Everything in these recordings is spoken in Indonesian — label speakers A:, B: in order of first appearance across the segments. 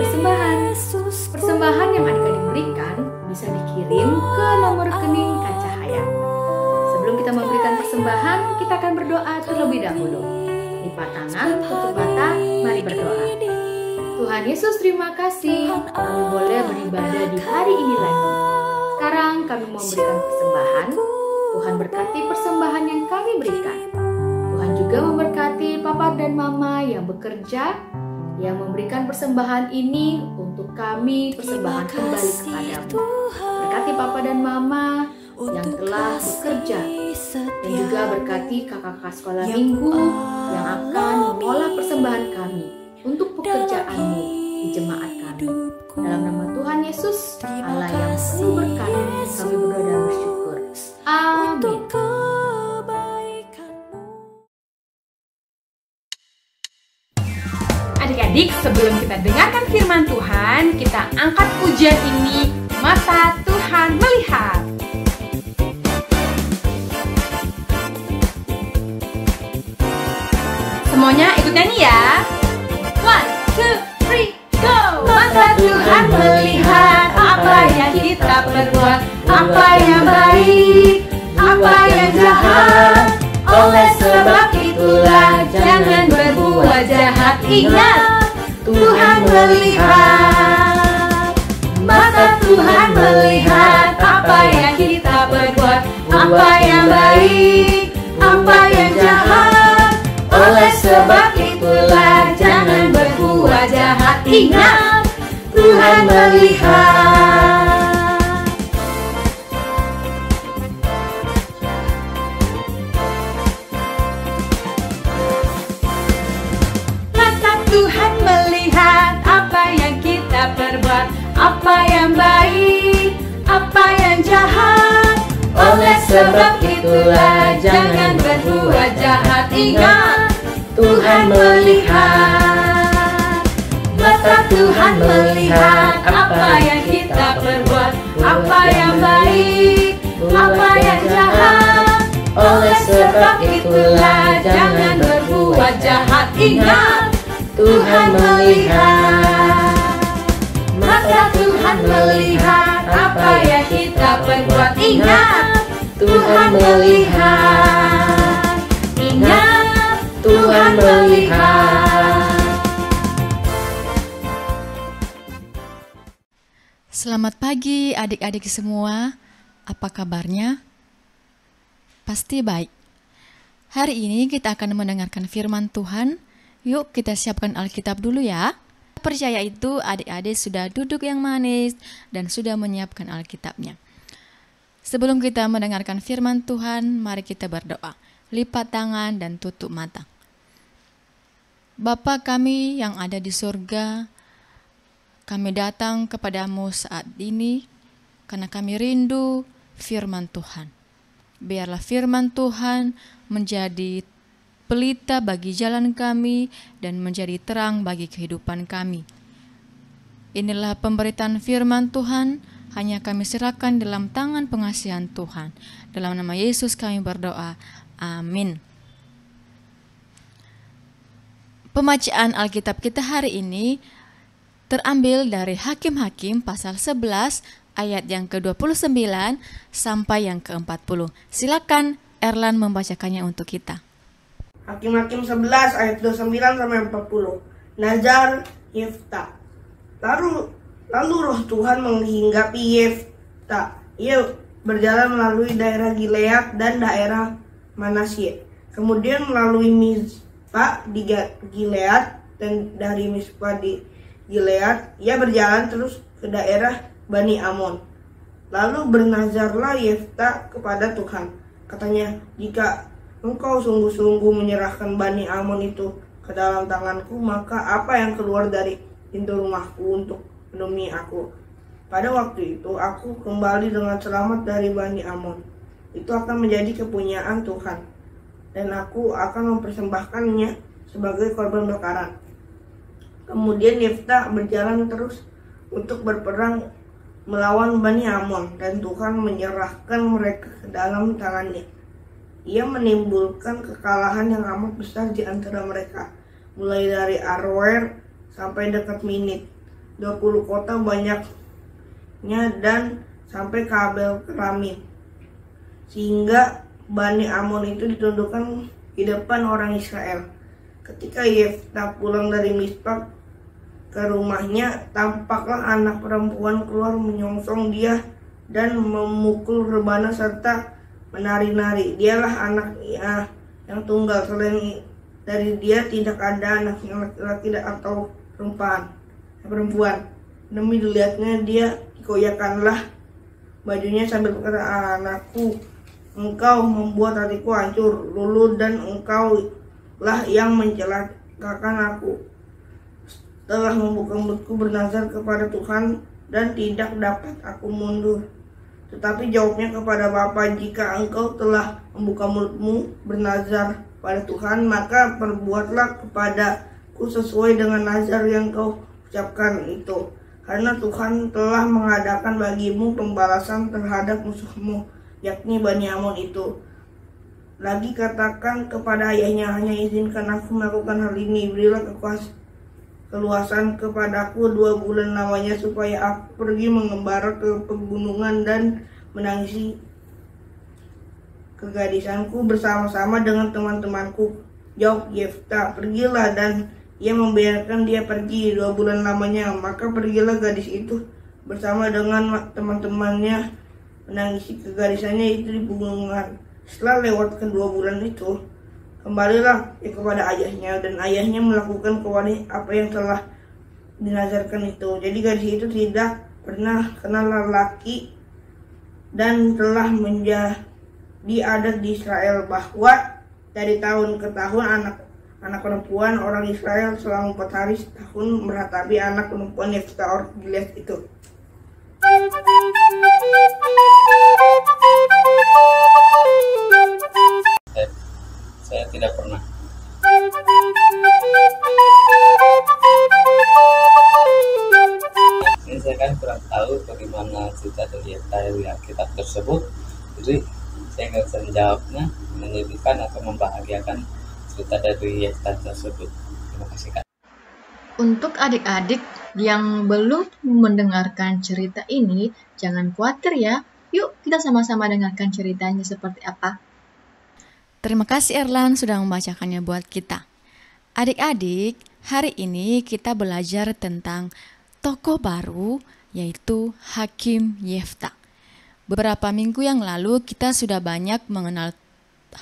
A: persembahan. Persembahan yang adik-adik berikan bisa dikirim ke nomor rekening Kak Cahaya. Sebelum kita memberikan persembahan, kita akan berdoa terlebih dahulu. Lipat tangan, tutup mata, mari berdoa. Tuhan Yesus, terima kasih kami boleh beribadah di hari ini lagi. Sekarang kami memberikan persembahan. Tuhan berkati persembahan yang kami berikan. Tuhan juga memberkati Papa dan Mama yang bekerja, yang memberikan persembahan ini untuk kami persembahan kembali kepadamu. Berkati Papa dan Mama yang telah bekerja, dan juga berkati kakak-kakak sekolah minggu yang akan mengolah persembahan kami untuk pekerjaanmu di jemaat kami. Dalam nama Tuhan Yesus, Allah yang penuh berkat, kami berdoa dan bersyukur. Amin.
B: Adik-adik, sebelum kita dengarkan firman Tuhan, kita angkat pujian ini, Mata Tuhan Melihat. Semuanya ikut nyanyi ya. 1, 2, 3, go! Mata Tuhan melihat apa yang kita perbuat, apa yang baik, apa yang jahat. Oleh sebab itulah jangan berbuat jahat. Ingat, Tuhan melihat. Mata Tuhan melihat apa yang kita perbuat, apa yang baik, apa yang jahat. Oleh sebab itulah jangan berbuat jahat. Ingat, Tuhan melihat. Mata Tuhan melihat apa yang kita perbuat, apa yang baik, apa yang jahat. Oleh sebab itulah jangan berbuat jahat. Ingat, Tuhan melihat. Mata Tuhan melihat apa yang kita perbuat, apa yang baik, apa yang jahat. Oleh sebab itulah jangan berbuat jahat. Ingat, Tuhan melihat. Mata Tuhan melihat apa yang kita perbuat. Ingat, Tuhan melihat. Ingat, Tuhan melihat.
C: Selamat pagi adik-adik semua. Apa kabarnya? Pasti baik. Hari ini kita akan mendengarkan firman Tuhan. Yuk kita siapkan Alkitab dulu ya. Percaya itu adik-adik sudah duduk yang manis dan sudah menyiapkan Alkitabnya. Sebelum kita mendengarkan firman Tuhan, mari kita berdoa. Lipat tangan dan tutup mata. Bapa kami yang ada di surga, kami datang kepadamu saat ini karena kami rindu firman Tuhan. Biarlah firman Tuhan menjadi pelita bagi jalan kami dan menjadi terang bagi kehidupan kami. Inilah pemberitaan firman Tuhan, hanya kami serahkan dalam tangan pengasihan Tuhan. Dalam nama Yesus kami berdoa. Amin. Pembacaan Alkitab kita hari ini terambil dari Hakim-Hakim pasal 11 ayat yang ke-29 sampai yang ke-40. Silakan Erlan membacakannya untuk kita.
D: Hakim-Hakim 11 ayat 29 sampai 40. Nazar Yefta. Lalu roh Tuhan menghinggapi Yefta. Ia berjalan melalui daerah Gilead dan daerah Manasye. Kemudian melalui Mizpah di Gilead, dan dari Mizpah di Gilead ia berjalan terus ke daerah Bani Amon. Lalu bernazarlah Yefta kepada Tuhan. Katanya, jika engkau sungguh-sungguh menyerahkan Bani Amon itu ke dalam tanganku, maka apa yang keluar dari pintu rumahku untuk menemui aku? Pada waktu itu aku kembali dengan selamat dari Bani Amon. Itu akan menjadi kepunyaan Tuhan, dan aku akan mempersembahkannya sebagai korban bakaran. Kemudian Yefta berjalan terus untuk berperang melawan Bani Amon, dan Tuhan menyerahkan mereka ke dalam tangannya. Ia menimbulkan kekalahan yang amat besar di antara mereka, mulai dari Aroer sampai dekat Minit. 20 kota banyaknya dan sampai ke Abel Keramim. Sehingga Bani Amon itu ditundukkan di depan orang Israel. Ketika Yefta pulang dari Mispa ke rumahnya, tampaklah anak perempuan keluar menyongsong dia dan memukul rebana serta menari-nari. Dialah anak yang tunggal, selain dari dia tidak ada anak yang laki-laki atau perempuan. Demi dilihatnya dia dikoyakanlah bajunya sambil berkata, "Anakku, engkau membuat hatiku hancur luluh dan engkau lah yang mencelakakan aku." Setelah membuka mulutku bernazar kepada Tuhan dan tidak dapat aku mundur. Tetapi jawabnya kepada Bapa, "Jika engkau telah membuka mulutmu bernazar pada Tuhan, maka perbuatlah kepadaku sesuai dengan nazar yang kau ucapkan itu. Karena Tuhan telah mengadakan bagimu pembalasan terhadap musuhmu, yakni Bani Amon itu. Lagi katakan kepada ayahnya, hanya izinkan aku melakukan hal ini. Berilah keluasan kepadaku 2 bulan lamanya, supaya aku pergi mengembara ke pegunungan dan menangisi kegadisanku bersama-sama dengan teman-temanku." Jawab Yefta, "Pergilah," dan ia membiarkan dia pergi 2 bulan lamanya. Maka pergilah gadis itu bersama dengan teman-temannya menangisi kegadisannya itu di pegunungan. Setelah lewat kedua bulan itu, kembalilah ia kepada ayahnya, dan ayahnya melakukan kepada apa yang telah dinazarkan itu. Jadi gadis itu tidak pernah kenal lelaki, dan telah menjadi adat di Israel bahwa dari tahun ke tahun anak perempuan orang Israel selama 4 hari setahun meratapi anak perempuan Yefta orang Gilead itu.
E: Saya tidak pernah. Ini saya kan kurang tahu bagaimana cerita dari Alkitab tersebut, jadi saya nggak bisa menjawabnya, menyedihkan atau membahagiakan cerita dari Yefta tersebut. Terima kasih, Kak.
C: Untuk adik-adik yang belum mendengarkan cerita ini, jangan khawatir ya. Yuk kita sama-sama dengarkan ceritanya seperti apa. Terima kasih Erlan sudah membacakannya buat kita. Adik-adik, hari ini kita belajar tentang tokoh baru, yaitu Hakim Yefta. Beberapa minggu yang lalu kita sudah banyak mengenal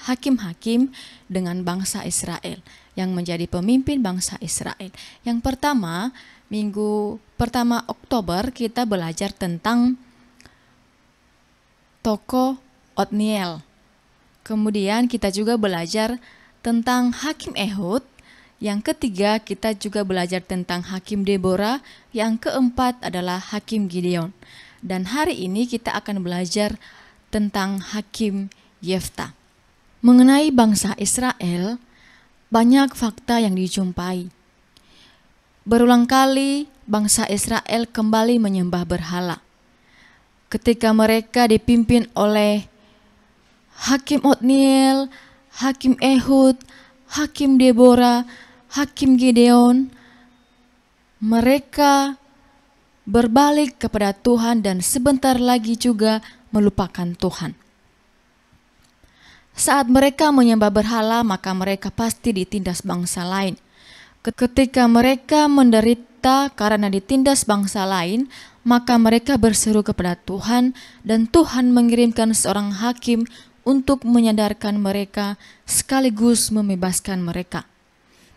C: hakim-hakim dengan bangsa Israel yang menjadi pemimpin bangsa Israel. Yang pertama, minggu pertama Oktober kita belajar tentang tokoh Otniel. Kemudian kita juga belajar tentang Hakim Ehud. Yang ketiga kita juga belajar tentang Hakim Deborah. Yang keempat adalah Hakim Gideon. Dan hari ini kita akan belajar tentang Hakim Yefta. Mengenai bangsa Israel, banyak fakta yang dijumpai. Berulang kali bangsa Israel kembali menyembah berhala. Ketika mereka dipimpin oleh Hakim Otniel, Hakim Ehud, Hakim Deborah, Hakim Gideon, mereka berbalik kepada Tuhan dan sebentar lagi juga melupakan Tuhan. Saat mereka menyembah berhala, maka mereka pasti ditindas bangsa lain. Ketika mereka menderita karena ditindas bangsa lain, maka mereka berseru kepada Tuhan, dan Tuhan mengirimkan seorang hakim untuk menyadarkan mereka sekaligus membebaskan mereka.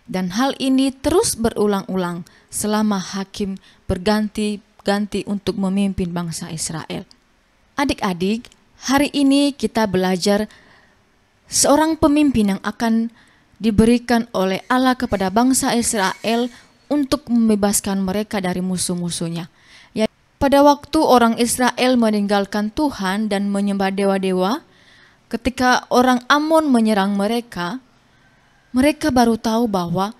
C: Dan hal ini terus berulang-ulang selama hakim berganti-ganti untuk memimpin bangsa Israel. Adik-adik, hari ini kita belajar seorang pemimpin yang akan diberikan oleh Allah kepada bangsa Israel untuk membebaskan mereka dari musuh-musuhnya. Ya, pada waktu orang Israel meninggalkan Tuhan dan menyembah dewa-dewa, ketika orang Amon menyerang mereka, mereka baru tahu bahwa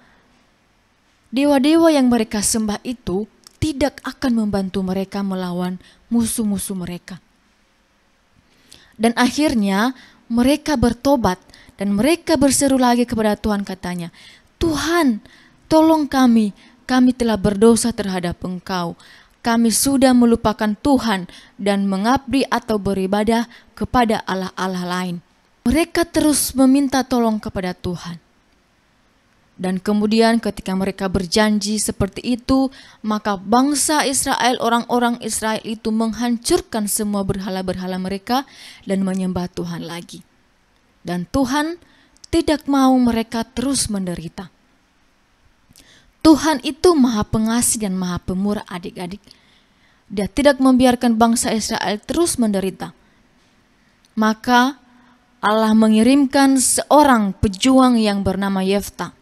C: dewa-dewa yang mereka sembah itu tidak akan membantu mereka melawan musuh-musuh mereka. Dan akhirnya mereka bertobat dan mereka berseru lagi kepada Tuhan, katanya, "Tuhan, tolong kami, kami telah berdosa terhadap Engkau. Kami sudah melupakan Tuhan dan mengabdi atau beribadah kepada allah-allah lain. Mereka terus meminta tolong kepada Tuhan. Dan kemudian ketika mereka berjanji seperti itu, maka bangsa Israel, orang-orang Israel itu menghancurkan semua berhala-berhala mereka dan menyembah Tuhan lagi. Dan Tuhan tidak mau mereka terus menderita. Tuhan itu Maha Pengasih dan Maha Pemurah adik-adik. Dia tidak membiarkan bangsa Israel terus menderita. Maka Allah mengirimkan seorang pejuang yang bernama Yefta.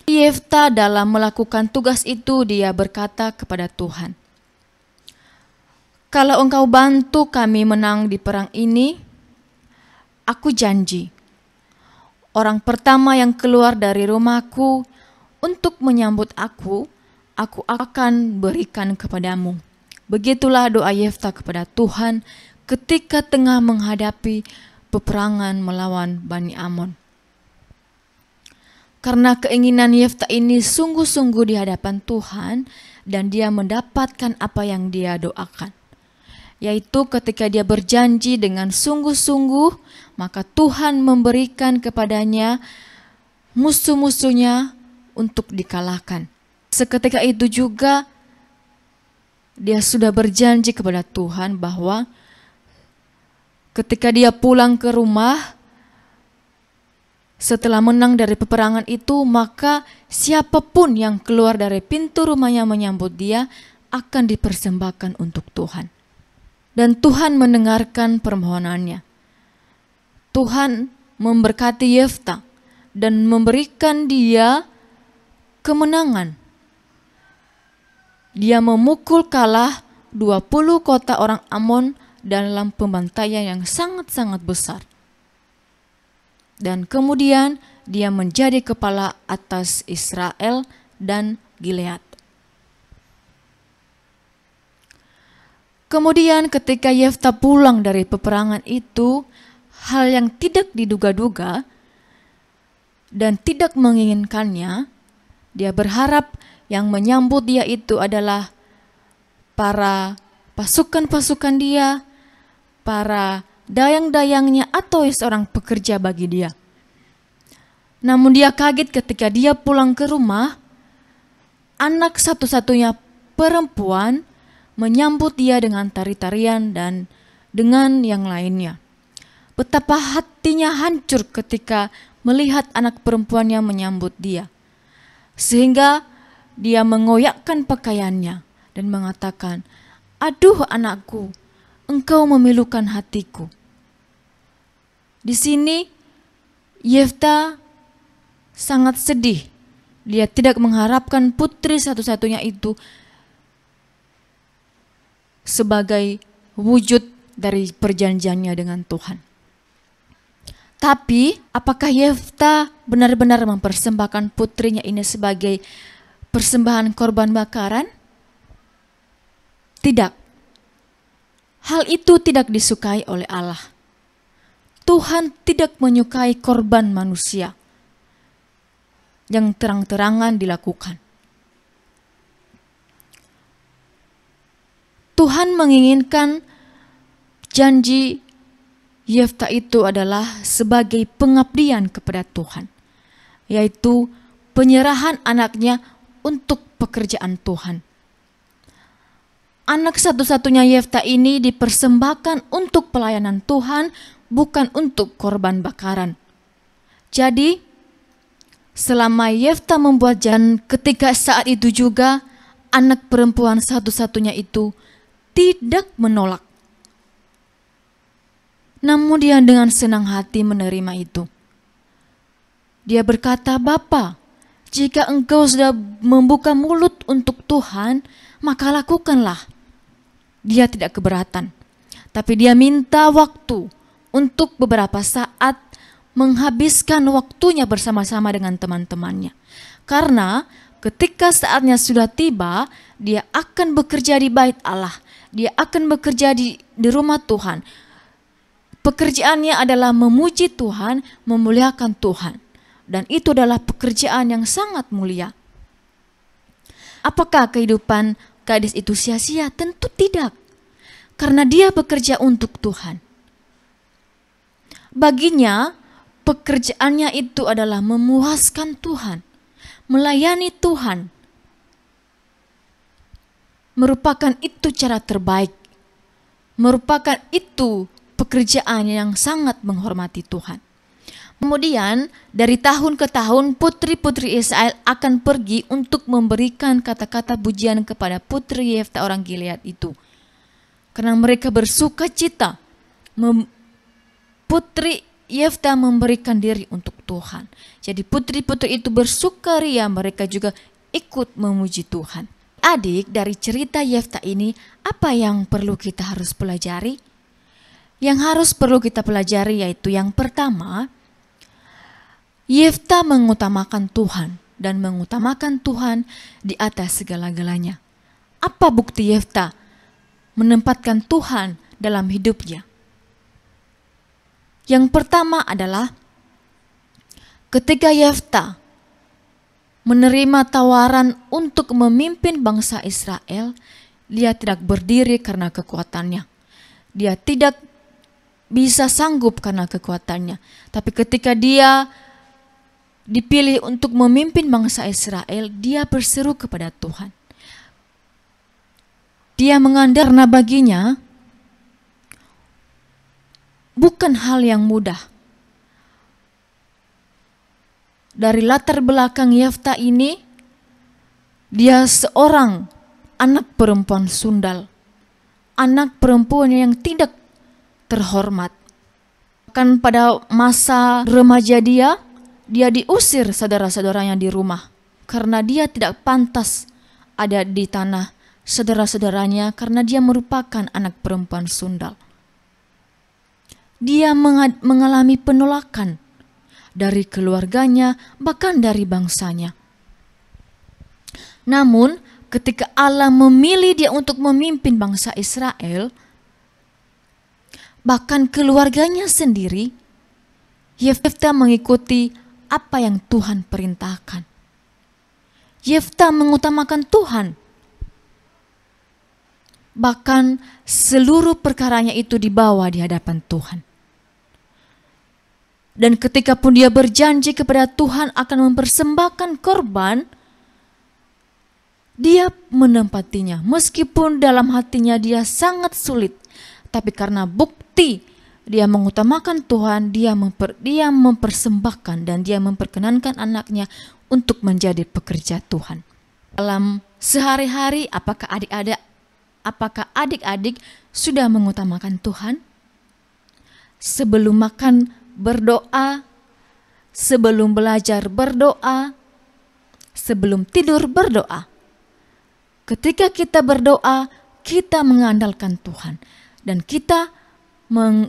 C: Yefta dalam melakukan tugas itu dia berkata kepada Tuhan, "Kalau Engkau bantu kami menang di perang ini, aku janji, orang pertama yang keluar dari rumahku untuk menyambut aku akan berikan kepadamu." Begitulah doa Yefta kepada Tuhan ketika tengah menghadapi peperangan melawan Bani Amon. Karena keinginan Yefta ini sungguh-sungguh di hadapan Tuhan dan dia mendapatkan apa yang dia doakan. Yaitu ketika dia berjanji dengan sungguh-sungguh, maka Tuhan memberikan kepadanya musuh-musuhnya untuk dikalahkan. Seketika itu juga dia sudah berjanji kepada Tuhan bahwa ketika dia pulang ke rumah setelah menang dari peperangan itu, maka siapapun yang keluar dari pintu rumahnya menyambut dia akan dipersembahkan untuk Tuhan. Dan Tuhan mendengarkan permohonannya. Tuhan memberkati Yefta dan memberikan dia kemenangan. Dia memukul kalah 20 kota orang Amon dalam pembantaian yang sangat-sangat besar. Dan kemudian dia menjadi kepala atas Israel dan Gilead. Kemudian ketika Yefta pulang dari peperangan itu, hal yang tidak diduga-duga dan tidak menginginkannya, dia berharap yang menyambut dia itu adalah para pasukan-pasukan dia, para dayang-dayangnya atau seorang pekerja bagi dia. Namun dia kaget ketika dia pulang ke rumah, anak satu-satunya perempuan menyambut dia dengan tari-tarian dan dengan yang lainnya. Betapa hatinya hancur ketika melihat anak perempuannya menyambut dia. Sehingga dia mengoyakkan pakaiannya dan mengatakan, "Aduh anakku, engkau memilukan hatiku." Di sini Yefta sangat sedih. Dia tidak mengharapkan putri satu-satunya itu sebagai wujud dari perjanjiannya dengan Tuhan. Tapi apakah Yefta benar-benar mempersembahkan putrinya ini sebagai persembahan korban bakaran? Tidak. Hal itu tidak disukai oleh Allah. Tuhan tidak menyukai korban manusia yang terang-terangan dilakukan. Tuhan menginginkan janji Yefta itu adalah sebagai pengabdian kepada Tuhan, yaitu penyerahan anaknya untuk pekerjaan Tuhan. Anak satu-satunya Yefta ini dipersembahkan untuk pelayanan Tuhan, bukan untuk korban bakaran. Jadi, selama Yefta membuat janji, ketika saat itu juga anak perempuan satu-satunya itu tidak menolak. Namun dia dengan senang hati menerima itu. Dia berkata, "Bapa, jika engkau sudah membuka mulut untuk Tuhan, maka lakukanlah." Dia tidak keberatan. Tapi dia minta waktu untuk beberapa saat menghabiskan waktunya bersama-sama dengan teman-temannya. Karena ketika saatnya sudah tiba, dia akan bekerja di bait Allah. Dia akan bekerja di rumah Tuhan. Pekerjaannya adalah memuji Tuhan, memuliakan Tuhan. Dan itu adalah pekerjaan yang sangat mulia. Apakah kehidupan gadis itu sia-sia? Tentu tidak. Karena dia bekerja untuk Tuhan. Baginya, pekerjaannya itu adalah memuaskan Tuhan, melayani Tuhan. Merupakan itu cara terbaik. Merupakan itu pekerjaan yang sangat menghormati Tuhan. Kemudian dari tahun ke tahun putri-putri Israel akan pergi untuk memberikan kata-kata pujian kepada putri Yefta orang Gilead itu. Karena mereka bersuka cita. Putri Yefta memberikan diri untuk Tuhan. Jadi putri-putri itu bersukaria, mereka juga ikut memuji Tuhan. Adik, dari cerita Yefta ini, apa yang perlu kita harus pelajari? Yang harus perlu kita pelajari yaitu yang pertama, Yefta mengutamakan Tuhan dan mengutamakan Tuhan di atas segala-galanya. Apa bukti Yefta menempatkan Tuhan dalam hidupnya? Yang pertama adalah ketika Yefta menerima tawaran untuk memimpin bangsa Israel, dia tidak berdiri karena kekuatannya. Dia tidak bisa sanggup karena kekuatannya. Tapi ketika dia dipilih untuk memimpin bangsa Israel, dia berseru kepada Tuhan. Dia mengandalkan karena baginya bukan hal yang mudah. Dari latar belakang Yefta ini, dia seorang anak perempuan sundal, anak perempuan yang tidak terhormat. Bahkan pada masa remaja dia diusir saudara-saudaranya di rumah karena dia tidak pantas ada di tanah saudara-saudaranya karena dia merupakan anak perempuan sundal. Dia mengalami penolakan dari keluarganya, bahkan dari bangsanya. Namun, ketika Allah memilih dia untuk memimpin bangsa Israel, bahkan keluarganya sendiri, Yefta mengikuti apa yang Tuhan perintahkan. Yefta mengutamakan Tuhan. Bahkan seluruh perkaranya itu dibawa di hadapan Tuhan. Dan ketika pun dia berjanji kepada Tuhan akan mempersembahkan korban, dia menempatinya. Meskipun dalam hatinya dia sangat sulit, tapi karena bukti dia mengutamakan Tuhan, dia mempersembahkan dan dia memperkenankan anaknya untuk menjadi pekerja Tuhan. Dalam sehari-hari, apakah adik-adik sudah mengutamakan Tuhan? Sebelum makan berdoa, sebelum belajar berdoa, sebelum tidur berdoa. Ketika kita berdoa, kita mengandalkan Tuhan dan kita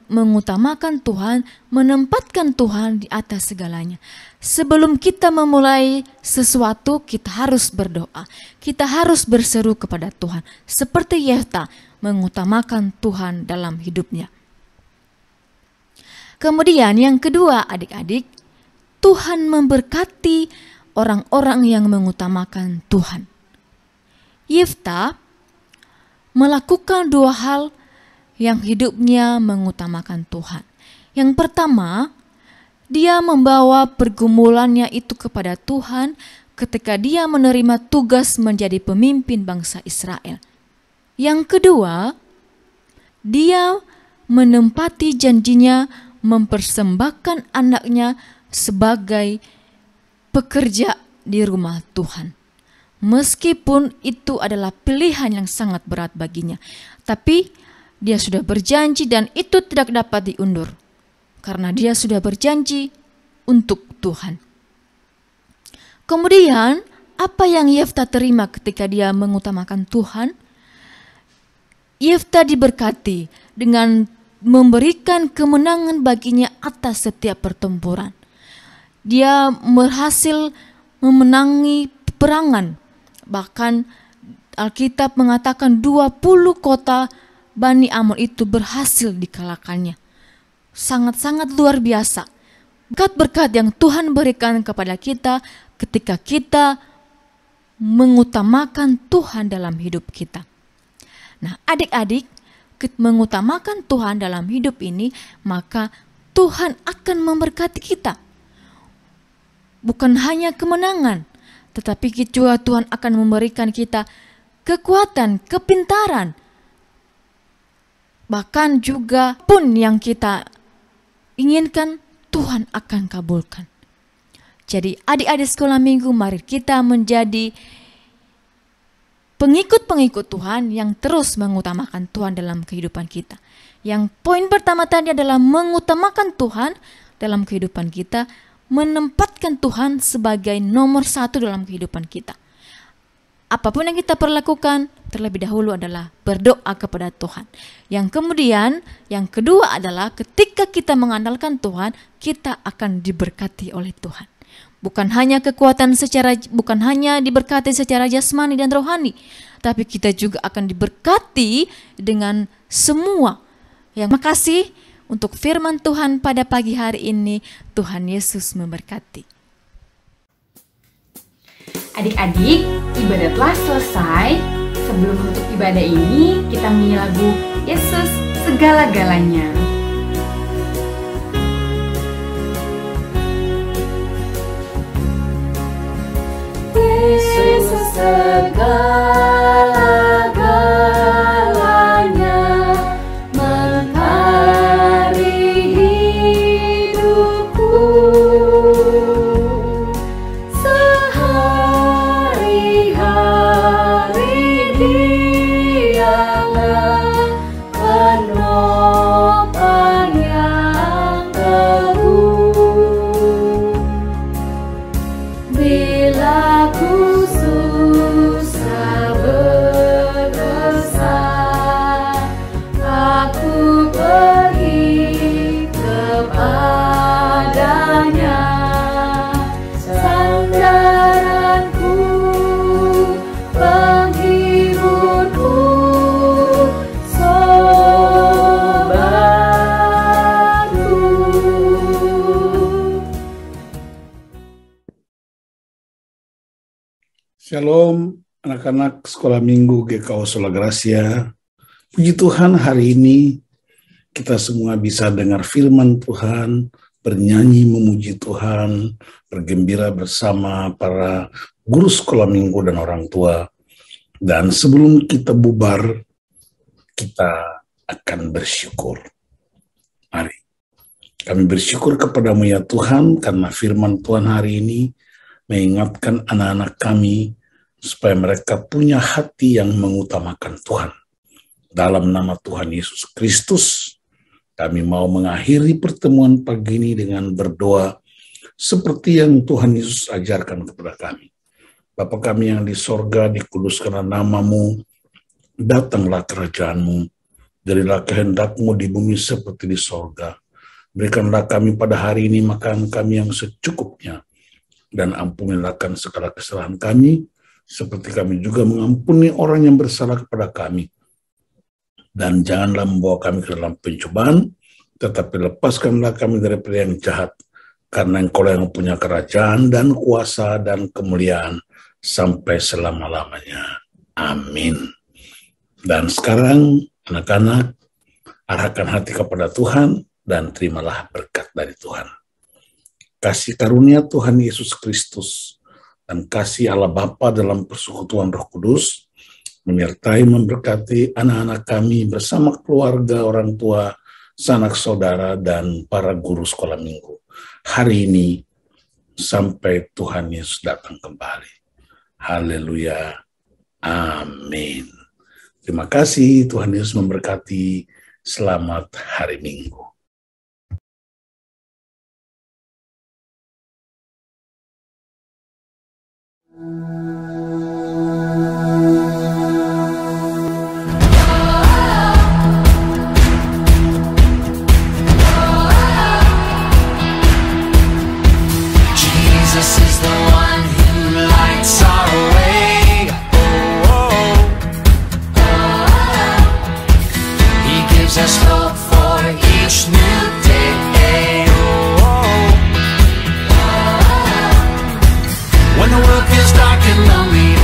C: mengutamakan Tuhan, menempatkan Tuhan di atas segalanya. Sebelum kita memulai sesuatu, kita harus berdoa. Kita harus berseru kepada Tuhan. Seperti Yefta mengutamakan Tuhan dalam hidupnya. Kemudian yang kedua, adik-adik, Tuhan memberkati orang-orang yang mengutamakan Tuhan. Yefta melakukan dua hal yang hidupnya mengutamakan Tuhan. Yang pertama, dia membawa pergumulannya itu kepada Tuhan ketika dia menerima tugas menjadi pemimpin bangsa Israel. Yang kedua, dia menempati janjinya mempersembahkan anaknya sebagai pekerja di rumah Tuhan. Meskipun itu adalah pilihan yang sangat berat baginya, tapi dia sudah berjanji dan itu tidak dapat diundur karena dia sudah berjanji untuk Tuhan. Kemudian, apa yang Yefta terima ketika dia mengutamakan Tuhan? Yefta diberkati dengan memberikan kemenangan baginya atas setiap pertempuran. Dia berhasil memenangi peperangan. Bahkan Alkitab mengatakan 20 kota Bani Amon itu berhasil dikalahkannya. Sangat-sangat luar biasa. Berkat-berkat yang Tuhan berikan kepada kita ketika kita mengutamakan Tuhan dalam hidup kita. Nah, adik-adik, mengutamakan Tuhan dalam hidup ini, maka Tuhan akan memberkati kita. Bukan hanya kemenangan, tetapi juga Tuhan akan memberikan kita kekuatan, kepintaran, bahkan juga pun yang kita inginkan, Tuhan akan kabulkan. Jadi adik-adik sekolah minggu, mari kita menjadi pengikut-pengikut Tuhan yang terus mengutamakan Tuhan dalam kehidupan kita. Yang poin pertama tadi adalah mengutamakan Tuhan dalam kehidupan kita, menempatkan Tuhan sebagai nomor 1 dalam kehidupan kita. Apapun yang kita perlakukan, terlebih dahulu adalah berdoa kepada Tuhan. Yang kemudian, yang kedua adalah ketika kita mengandalkan Tuhan, kita akan diberkati oleh Tuhan. Bukan hanya diberkati secara jasmani dan rohani, tapi kita juga akan diberkati dengan semua. Makasih untuk firman Tuhan pada pagi hari ini. Tuhan Yesus memberkati.
B: Adik-adik, ibadah telah selesai. Sebelum menutup ibadah ini, kita menyanyi lagu Yesus Segala-galanya.
F: Yesus segala-galanya, mentari hidupku. Sehari-hari Dialah penopang yang teguh. Bila ku susah berdesak, aku pergi kepadanya. Sandaranku, penghiburku, sobatku.
G: Shalom anak-anak sekolah minggu GKO Sola Gracia. Puji Tuhan, hari ini kita semua bisa dengar firman Tuhan, bernyanyi memuji Tuhan, bergembira bersama para guru sekolah minggu dan orang tua. Dan sebelum kita bubar, kita akan bersyukur. Mari kami bersyukur kepadamu ya Tuhan, karena firman Tuhan hari ini mengingatkan anak-anak kami supaya mereka punya hati yang mengutamakan Tuhan. Dalam nama Tuhan Yesus Kristus, kami mau mengakhiri pertemuan pagi ini dengan berdoa seperti yang Tuhan Yesus ajarkan kepada kami. Bapa kami yang di sorga, dikuduskanlah namamu, datanglah kerajaanmu, jadilah kehendakmu di bumi seperti di sorga. Berikanlah kami pada hari ini makan kami yang secukupnya, dan ampunilah segala kesalahan kami, seperti kami juga mengampuni orang yang bersalah kepada kami. Dan janganlah membawa kami ke dalam pencobaan, tetapi lepaskanlah kami daripada yang jahat, karena Engkau yang punya kerajaan dan kuasa dan kemuliaan sampai selama-lamanya. Amin. Dan sekarang anak-anak, arahkan hati kepada Tuhan dan terimalah berkat dari Tuhan. Kasih karunia Tuhan Yesus Kristus dan kasih Allah Bapa dalam persekutuan Roh Kudus menyertai memberkati anak-anak kami bersama keluarga, orang tua, sanak saudara, dan para guru sekolah minggu hari ini sampai Tuhan Yesus datang kembali. Haleluya. Amin. Terima kasih, Tuhan Yesus memberkati. Selamat hari Minggu.
H: Jesus is the one who lights our way. He gives us hope for each new day. When the world feels dark and lonely,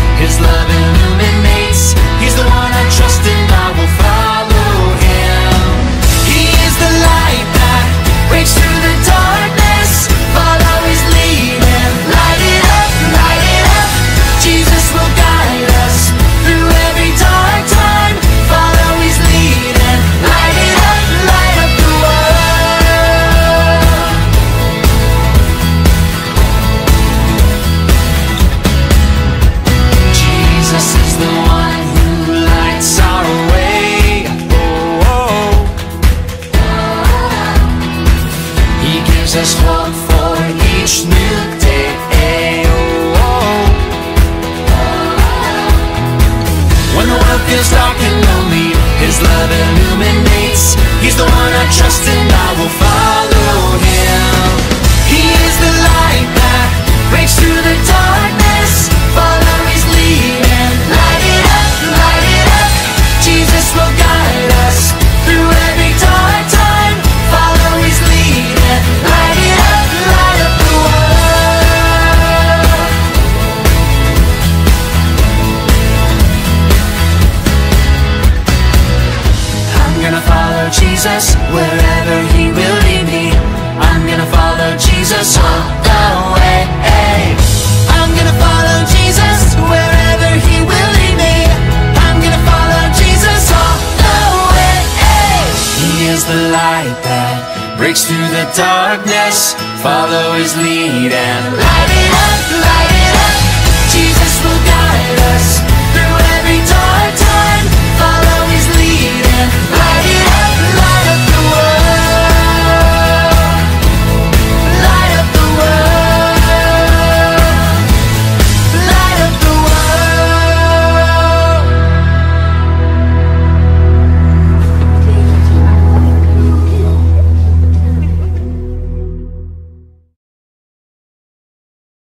H: follow Jesus wherever He will lead me. I'm gonna follow Jesus all the way. I'm gonna follow Jesus wherever He will lead me. I'm gonna follow Jesus all the way. He is the light that breaks through the darkness. Follow His lead and light it up, light